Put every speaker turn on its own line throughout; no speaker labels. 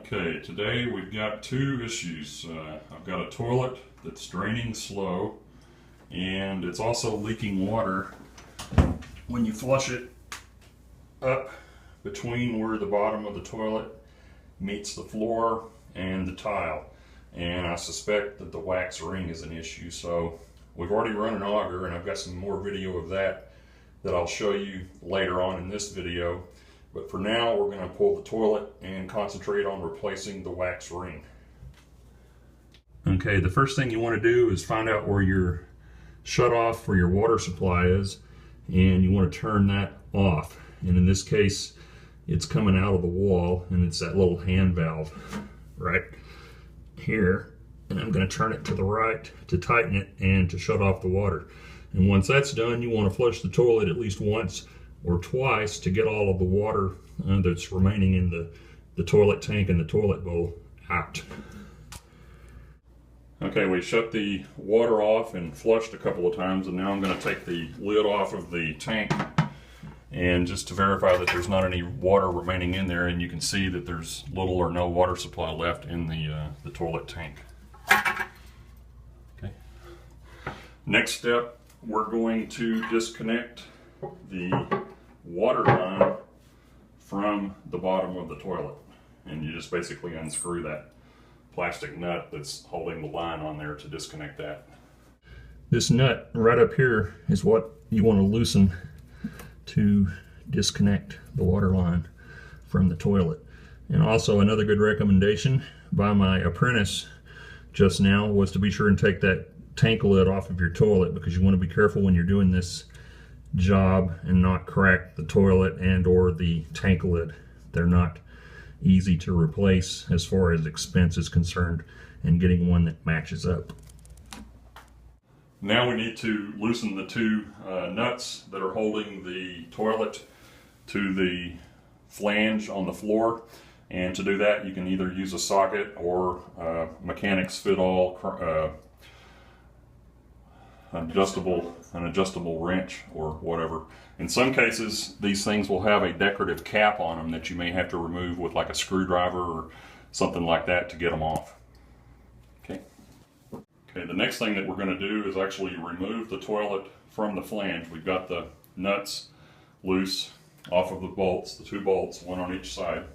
Okay, today we've got two issues. I've got a toilet that's draining slow, and it's also leaking water when you flush it up between where the bottom of the toilet meets the floor and the tile. And I suspect that the wax ring is an issue. So we've already run an auger, and I've got some more video of that I'll show you later on in this video. But for now, we're going to pull the toilet and concentrate on replacing the wax ring. Okay, the first thing you want to do is find out where your shutoff for your water supply is, and you want to turn that off. And in this case, it's coming out of the wall, and it's that little hand valve right here. And I'm going to turn it to the right to tighten it and to shut off the water. And once that's done, you want to flush the toilet at least once or twice to get all of the water that's remaining in the toilet tank and the toilet bowl out. Okay, we shut the water off and flushed a couple of times, and now I'm going to take the lid off of the tank and just to verify that there's not any water remaining in there, and you can see that there's little or no water supply left in the toilet tank. Okay. Next step, we're going to disconnect the water line from the bottom of the toilet, and you just basically unscrew that plastic nut that's holding the line on there to disconnect that. This nut right up here is what you want to loosen to disconnect the water line from the toilet. And also another good recommendation by my apprentice just now was to be sure and take that tank lid off of your toilet, because you want to be careful when you're doing this job and not crack the toilet and or the tank lid. They're not easy to replace as far as expense is concerned, and getting one that matches up. Now we need to loosen the two nuts that are holding the toilet to the flange on the floor. And to do that, you can either use a socket or mechanics fit all an adjustable wrench or whatever. In some cases, these things will have a decorative cap on them that you may have to remove with like a screwdriver or something like that to get them off. Okay, the next thing that we're going to do is actually remove the toilet from the flange. We've got the nuts loose off of the bolts, the two bolts, one on each side.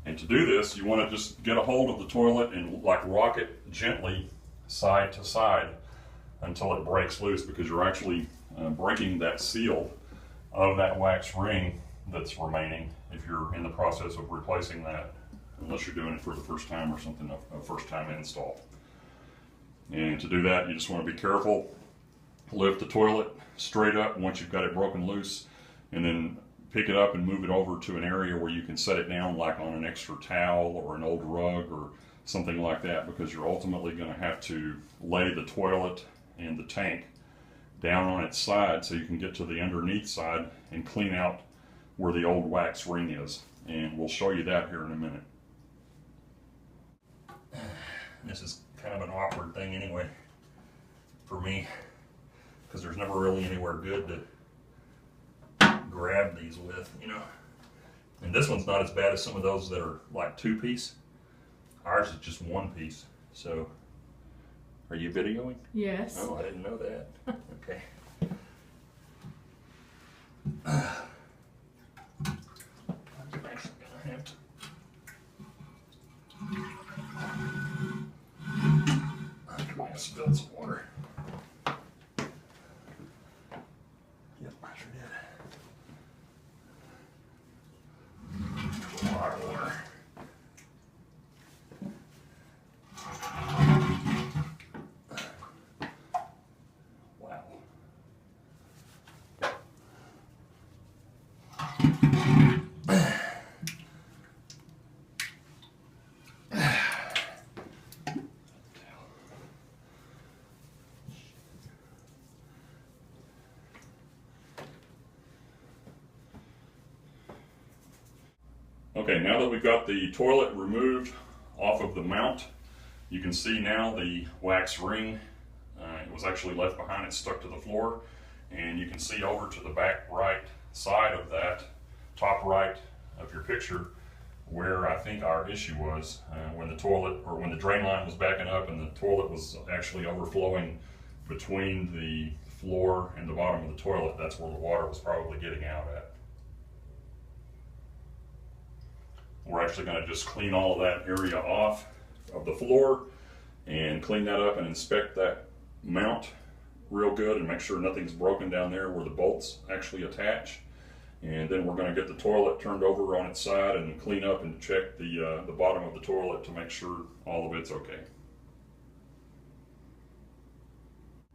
And to do this, you want to just get a hold of the toilet and like rock it gently side to side until it breaks loose, because you're actually breaking that seal of that wax ring that's remaining if you're in the process of replacing that, unless you're doing it for the first time or something, a first time install. And to do that, you just want to be careful. Lift the toilet straight up once you've got it broken loose, and then pick it up and move it over to an area where you can set it down, like on an extra towel or an old rug or something like that, because you're ultimately going to have to lay the toilet and the tank down on its side so you can get to the underneath side and clean out where the old wax ring is. And we'll show you that here in a minute. This is kind of an awkward thing anyway for me, because there's never really anywhere good to grab these with, you know. And this one's not as bad as some of those that are like two-piece. Ours is just one piece. So are you videoing?
Yes.
Oh, I didn't know that. Okay. I'm actually gonna have to. I might have spilled some water. Yep, I sure did. A lot of water. Okay, now that we've got the toilet removed off of the mount, you can see now the wax ring, it was actually left behind, it's stuck to the floor, and you can see over to the back right side of that, top right of your picture, where I think our issue was when the toilet, or when the drain line was backing up and the toilet was actually overflowing between the floor and the bottom of the toilet. That's where the water was probably getting out at. We're actually going to just clean all of that area off of the floor and clean that up and inspect that mount real good and make sure nothing's broken down there where the bolts actually attach. And then we're going to get the toilet turned over on its side and clean up and check the bottom of the toilet to make sure all of it's okay.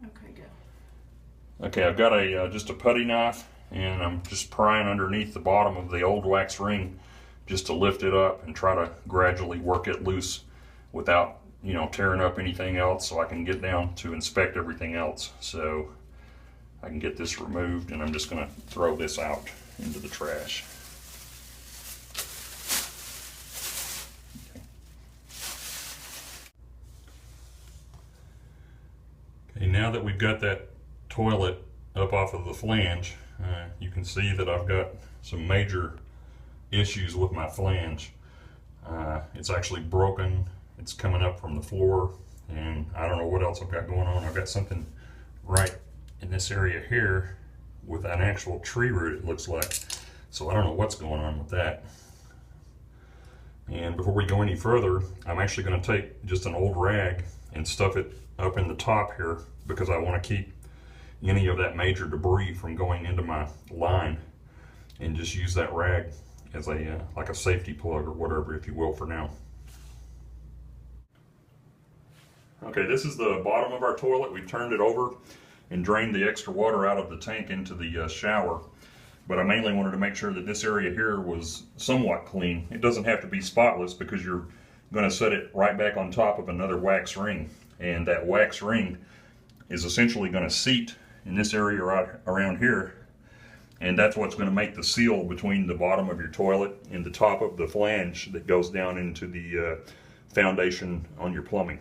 Okay, go.
Okay, I've got just a putty knife, and I'm just prying underneath the bottom of the old wax ring just to lift it up and try to gradually work it loose without, tearing up anything else, so I can get down to inspect everything else. So I can get this removed, and I'm just going to throw this out into the trash. Okay, now that we've got that toilet up off of the flange, you can see that I've got some major issues with my flange. It's actually broken. It's coming up from the floor, and I don't know what else I've got going on. I've got something right in this area here with an actual tree root, it looks like. So I don't know what's going on with that. And before we go any further, I'm actually going to take just an old rag and stuff it up in the top here, because I want to keep any of that major debris from going into my line, and just use that rag as a like a safety plug or whatever, if you will, for now. Okay, this is the bottom of our toilet. We've turned it over and drained the extra water out of the tank into the shower. But I mainly wanted to make sure that this area here was somewhat clean. It doesn't have to be spotless, because you're going to set it right back on top of another wax ring. And that wax ring is essentially going to seat in this area right around here. And that's what's going to make the seal between the bottom of your toilet and the top of the flange that goes down into the foundation on your plumbing.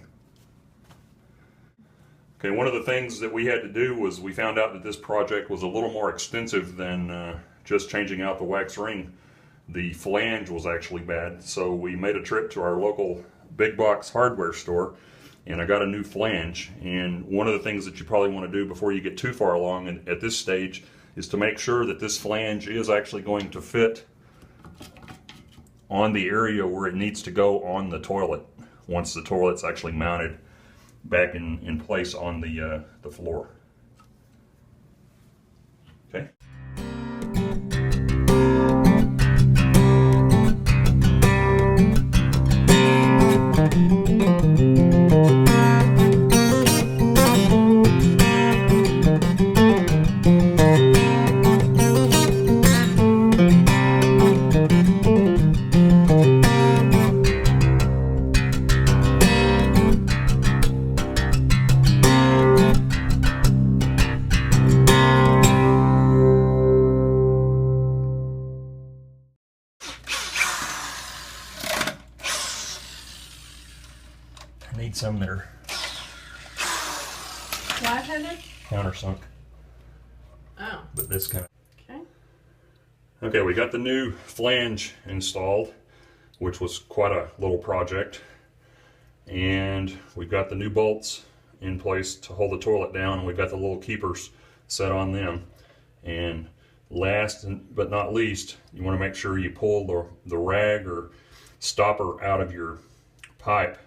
Okay, one of the things that we had to do was we found out that this project was a little more extensive than just changing out the wax ring. The flange was actually bad, so we made a trip to our local big box hardware store, and I got a new flange. And one of the things that you probably want to do before you get too far along at this stage is to make sure that this flange is actually going to fit on the area where it needs to go on the toilet, once the toilet's actually mounted back in place on the floor. Okay. I need some that are
Live-handed?
countersunk.
Oh.
But this kind of...
Okay.
Okay, we got the new flange installed, which was quite a little project. And we've got the new bolts in place to hold the toilet down, and we've got the little keepers set on them. And last but not least, you want to make sure you pull the rag or stopper out of your pipe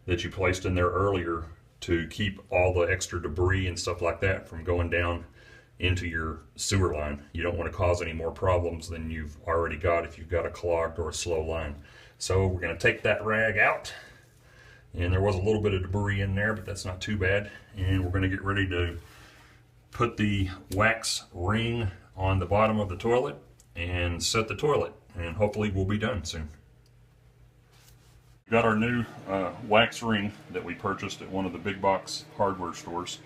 that you placed in there earlier to keep all the extra debris and stuff like that from going down into your sewer line. You don't want to cause any more problems than you've already got if you've got a clogged or a slow line. So we're going to take that rag out, and there was a little bit of debris in there, but that's not too bad. And we're going to get ready to put the wax ring on the bottom of the toilet and set the toilet, and hopefully we'll be done soon. We got our new wax ring that we purchased at one of the big box hardware stores.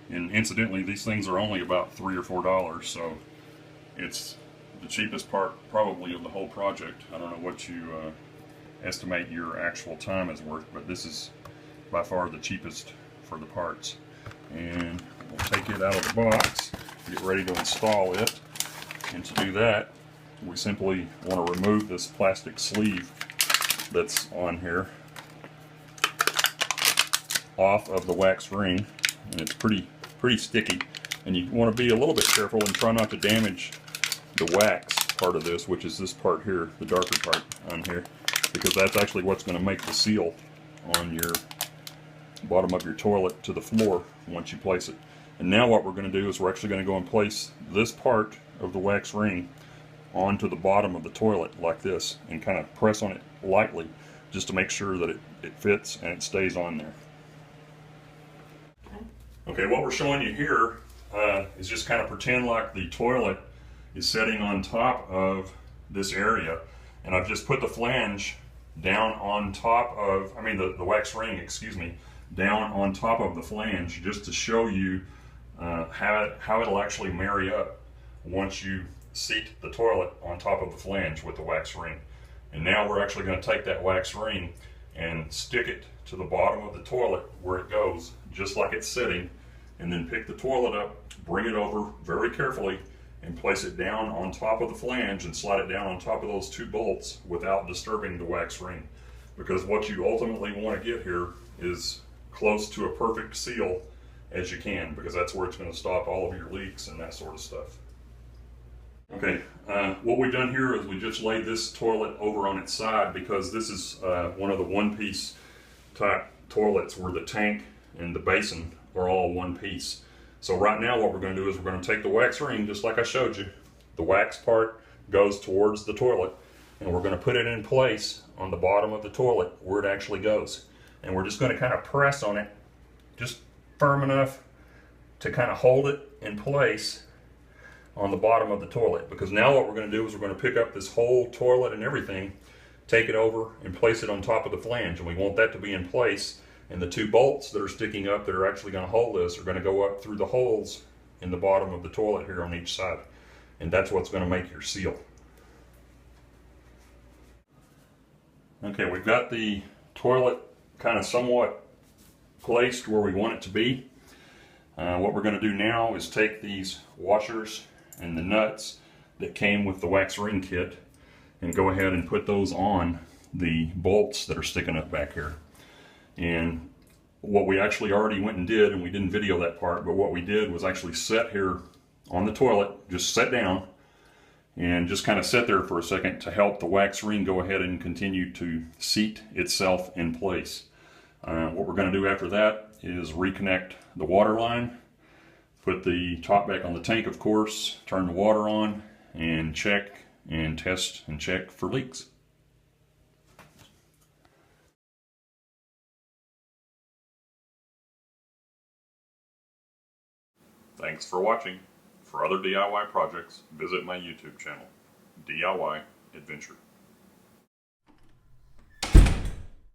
And incidentally, these things are only about $3 or $4, so it's the cheapest part probably of the whole project. I don't know what you estimate your actual time is worth, but this is by far the cheapest for the parts. And we'll take it out of the box, get ready to install it. And to do that, we simply want to remove this plastic sleeve that's on here off of the wax ring, and it's pretty sticky, and you want to be a little bit careful and try not to damage the wax part of this, which is this part here, the darker part on here, because that's actually what's going to make the seal on your bottom of your toilet to the floor once you place it. And now what we're going to do is we're actually going to go and place this part of the wax ring onto the bottom of the toilet like this, and kind of press on it lightly just to make sure that it fits and it stays on there. Okay, what we're showing you here is just kind of pretend like the toilet is sitting on top of this area, and I've just put the flange down on top of, the wax ring, excuse me, down on top of the flange, just to show you how it'll actually marry up once you seat the toilet on top of the flange with the wax ring. And now we're actually going to take that wax ring and stick it to the bottom of the toilet where it goes, just like it's sitting, and then pick the toilet up, bring it over very carefully, and place it down on top of the flange and slide it down on top of those two bolts without disturbing the wax ring. Because what you ultimately want to get here is close to a perfect seal as you can, because that's where it's going to stop all of your leaks and that sort of stuff. Okay, what we've done here is we just laid this toilet over on its side, because this is one of the one-piece type toilets where the tank and the basin are all one piece. So right now what we're going to do is we're going to take the wax ring, just like I showed you. The wax part goes towards the toilet, and we're going to put it in place on the bottom of the toilet where it actually goes. And we're just going to kind of press on it, just firm enough to kind of hold it in place on the bottom of the toilet. Because now what we're going to do is we're going to pick up this whole toilet and everything, take it over and place it on top of the flange, and we want that to be in place. And the two bolts that are sticking up that are actually going to hold this are going to go up through the holes in the bottom of the toilet here on each side. And that's what's going to make your seal. Okay, we've got the toilet kind of somewhat placed where we want it to be. What we're going to do now is take these washers and the nuts that came with the wax ring kit and go ahead and put those on the bolts that are sticking up back here. And what we actually already went and did, and we didn't video that part, but what we did was actually sit here on the toilet, just sit down and just kind of sit there for a second to help the wax ring go ahead and continue to seat itself in place. What we're going to do after that is reconnect the water line, put the top back on the tank, of course, turn the water on, and check and test and check for leaks. Thanks for watching. For other DIY projects, visit my YouTube channel, DIY Adventure.